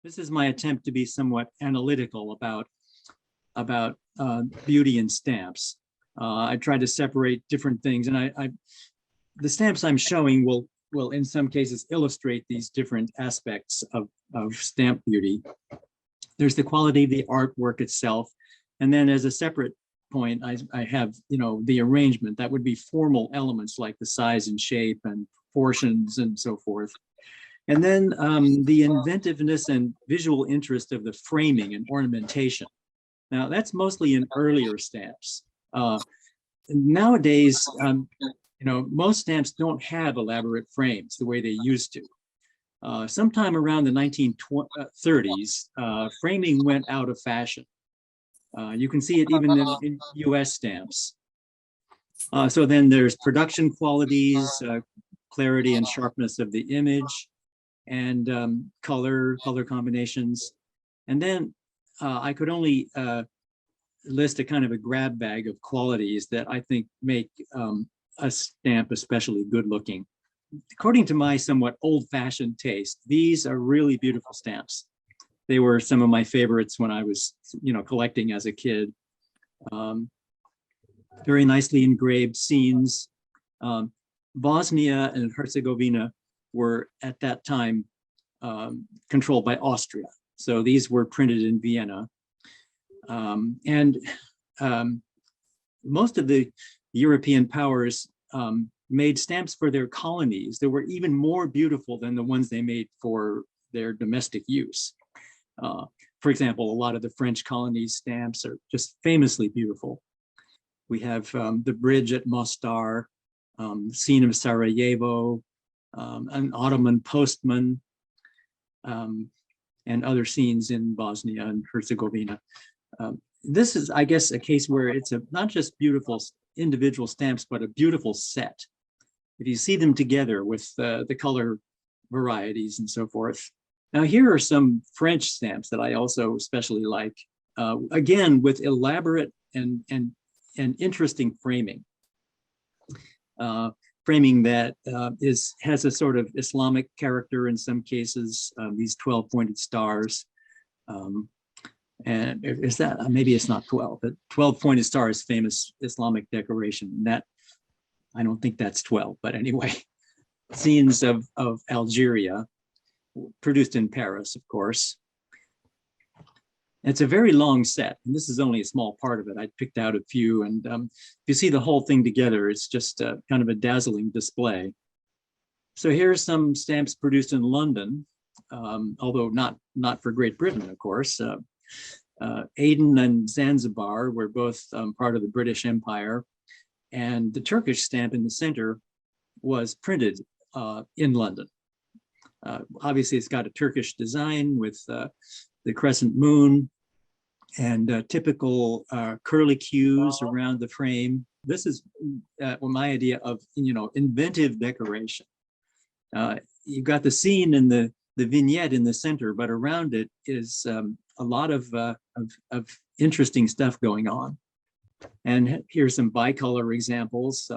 This is my attempt to be somewhat analytical about beauty in stamps. I tried to separate different things, and the stamps I'm showing will in some cases illustrate these different aspects of stamp beauty. There's the quality of the artwork itself, and then as a separate point, I have the arrangement. That would be formal elements like the size and shape and proportions and so forth. And then the inventiveness and visual interest of the framing and ornamentation. Now that's mostly in earlier stamps. Nowadays, most stamps don't have elaborate frames the way they used to. Sometime around the 1930s, framing went out of fashion. You can see it even in US stamps. So then there's production qualities, clarity and sharpness of the image, and color combinations. And then I could only list a kind of a grab bag of qualities that I think make a stamp especially good looking. According to my somewhat old-fashioned taste, these are really beautiful stamps. They were some of my favorites when I was, collecting as a kid. Very nicely engraved scenes. Bosnia and Herzegovina were at that time controlled by Austria. So these were printed in Vienna. Most of the European powers made stamps for their colonies that were even more beautiful than the ones they made for their domestic use. For example, a lot of the French colonies stamps are just famously beautiful. We have the bridge at Mostar, scene of Sarajevo, an Ottoman postman, and other scenes in Bosnia and Herzegovina. This is, I guess, a case where it's not just beautiful individual stamps, but a beautiful set. If you see them together with the color varieties and so forth. Now, here are some French stamps that I also especially like, again, with elaborate and interesting framing. Framing that has a sort of Islamic character in some cases, these 12 pointed stars. And is that, maybe it's not 12, but 12 pointed stars, famous Islamic decoration. That, I don't think that's 12, but anyway, scenes of Algeria, produced in Paris, of course. It's a very long set, and this is only a small part of it. I picked out a few, and if you see the whole thing together, it's just kind of a dazzling display. So here's some stamps produced in London, although not for Great Britain, of course. Aden and Zanzibar were both part of the British Empire, and the Turkish stamp in the center was printed in London. Obviously, it's got a Turkish design with the crescent moon and typical curlicues around the frame. This is my idea of inventive decoration. You've got the scene in the vignette in the center, but around it is a lot of interesting stuff going on. And here's some bicolor examples.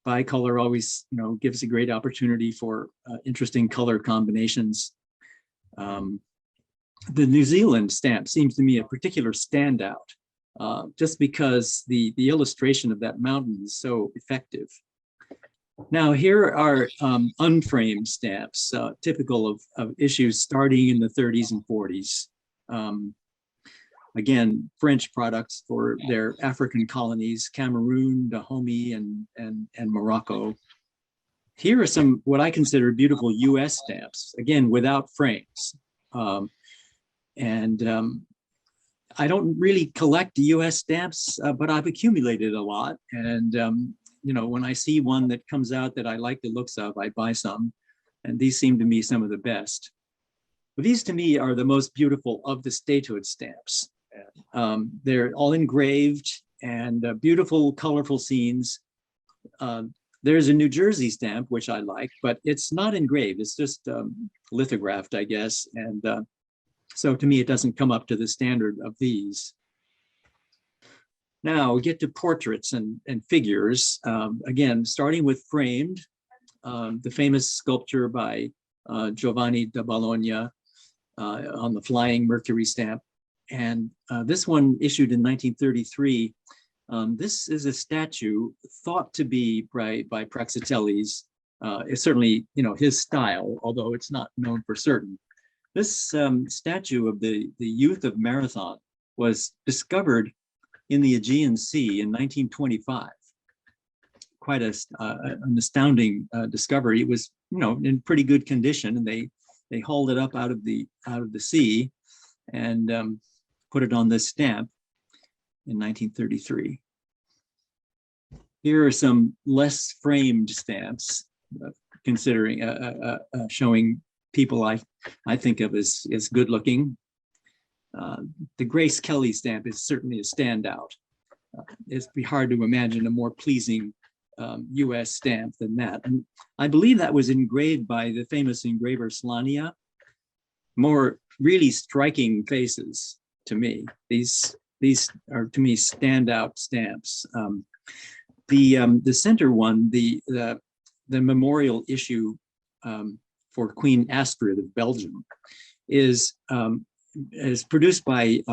Bicolor always gives a great opportunity for interesting color combinations. The New Zealand stamp seems to me a particular standout, just because the illustration of that mountain is so effective. Now here are unframed stamps, typical of issues starting in the 30s and 40s. Again, French products for their African colonies, Cameroon, Dahomey, and Morocco. Here are some what I consider beautiful US stamps, again, without frames. I don't really collect US stamps, but I've accumulated a lot. And when I see one that comes out that I like the looks of, I buy some. And these seem to me some of the best. But these to me are the most beautiful of the statehood stamps. They're all engraved and beautiful, colorful scenes. There's a New Jersey stamp, which I like, but it's not engraved. It's just lithographed, I guess. And so to me, it doesn't come up to the standard of these. Now we get to portraits and figures. Again, starting with framed, the famous sculpture by Giovanni da Bologna, on the flying Mercury stamp. And this one issued in 1933. This is a statue thought to be by Praxiteles. It's certainly, his style, although it's not known for certain. This statue of the youth of Marathon was discovered in the Aegean Sea in 1925. Quite an astounding discovery. It was, in pretty good condition, and they hauled it up out of the sea and put it on this stamp in 1933. Here are some less framed stamps, considering showing people I think of as good looking. The Grace Kelly stamp is certainly a standout. It'd be hard to imagine a more pleasing US stamp than that. And I believe that was engraved by the famous engraver Slania. More really striking faces to me. These are, to me, standout stamps. The center one, the memorial issue for Queen Astrid of Belgium, is produced by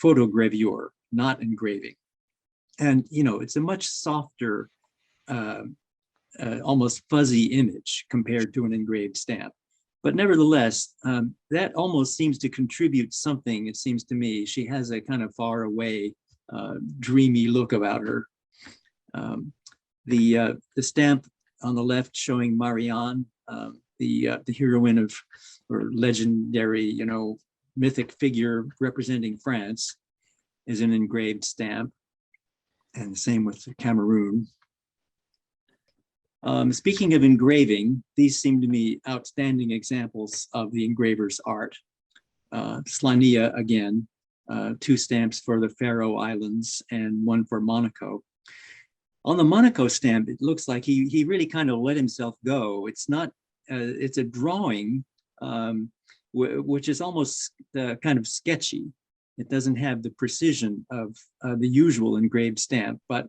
photogravure, not engraving. And, it's a much softer, almost fuzzy image compared to an engraved stamp. But nevertheless, that almost seems to contribute something, it seems to me. She has a kind of far away, dreamy look about her. The stamp on the left showing Marianne, the heroine of, or legendary, mythic figure representing France, is an engraved stamp. And the same with Cameroon. Speaking of engraving, these seem to me outstanding examples of the engraver's art. Slania again, 2 stamps for the Faroe Islands and 1 for Monaco. On the Monaco stamp, it looks like he really kind of let himself go. It's not, it's a drawing, which is almost kind of sketchy. It doesn't have the precision of the usual engraved stamp, but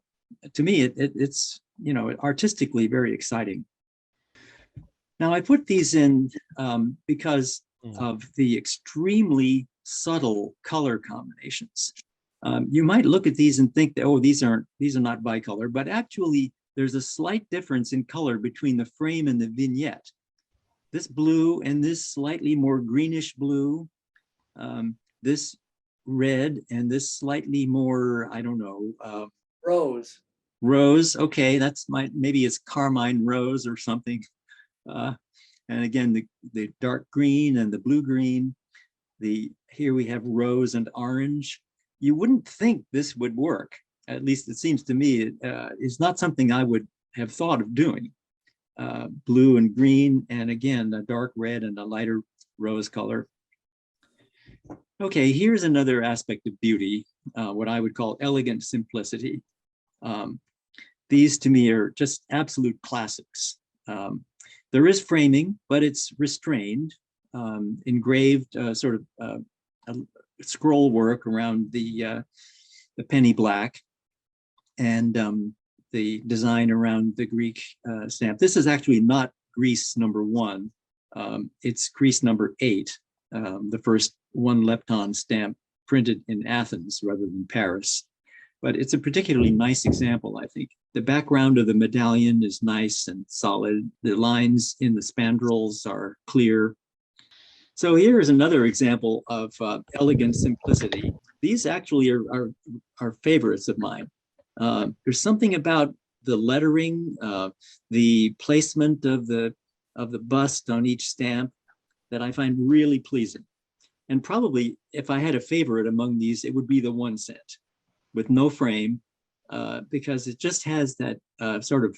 to me, it's artistically very exciting. Now, I put these in because of the extremely subtle color combinations. You might look at these and think that, oh, these are not bicolor, but actually there's a slight difference in color between the frame and the vignette. This blue and this slightly more greenish blue, this red and this slightly more, I don't know. Rose, okay, that's maybe it's carmine rose or something. And again, the dark green and the blue green. Here we have rose and orange. You wouldn't think this would work. At least it seems to me it's not something I would have thought of doing. Blue and green, and again, a dark red and a lighter rose color. Okay, here's another aspect of beauty, what I would call elegant simplicity. These to me are just absolute classics. There is framing, but it's restrained, engraved sort of scroll work around the penny black, and the design around the Greek stamp. This is actually not Greece #1. It's Greece #8, the first 1 lepton stamp printed in Athens rather than Paris. But it's a particularly nice example, I think. The background of the medallion is nice and solid. The lines in the spandrels are clear. So here is another example of elegant simplicity. These actually are favorites of mine. There's something about the lettering, the placement of the bust on each stamp that I find really pleasing. And probably if I had a favorite among these, it would be the 1 cent with no frame, because it just has that sort of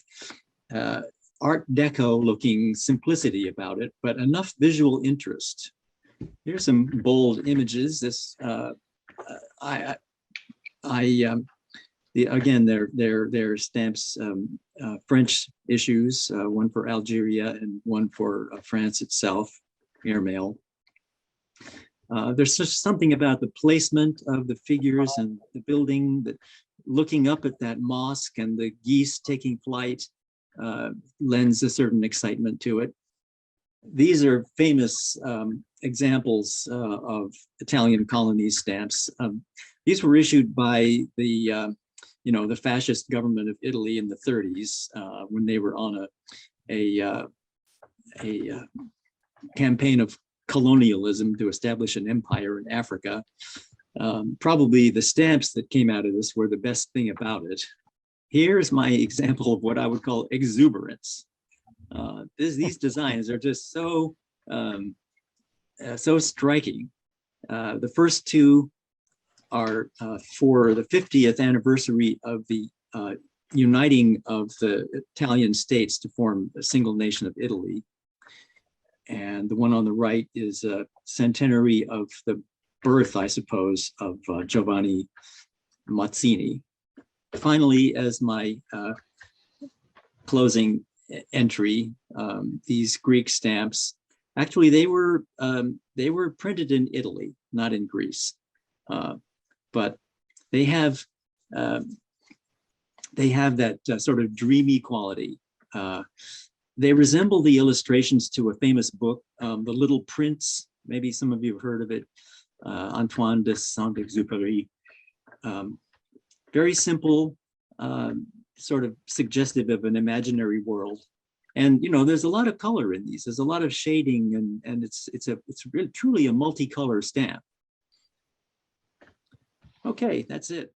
Art Deco looking simplicity about it, but enough visual interest. Here's some bold images. This again, they're stamps, French issues, 1 for Algeria and 1 for France itself, airmail. There's just something about the placement of the figures and the building, that looking up at that mosque and the geese taking flight lends a certain excitement to it. These are famous examples of Italian colony stamps. These were issued by the fascist government of Italy in the 30s when they were on a campaign of colonialism to establish an empire in Africa. Probably the stamps that came out of this were the best thing about it. Here's my example of what I would call exuberance. These designs are just so striking. The first two are for the 50th anniversary of the uniting of the Italian states to form a single nation of Italy. And the one on the right is a centenary of the birth, I suppose, of Giovanni Mazzini. Finally, as my closing entry, these Greek stamps, actually they were printed in Italy, not in Greece, but they have that sort of dreamy quality. They resemble the illustrations to a famous book, The Little Prince. Maybe some of you have heard of it, Antoine de Saint-Exupéry. Very simple, sort of suggestive of an imaginary world. And there's a lot of color in these. There's a lot of shading, and it's really truly a multicolor stamp. Okay, that's it.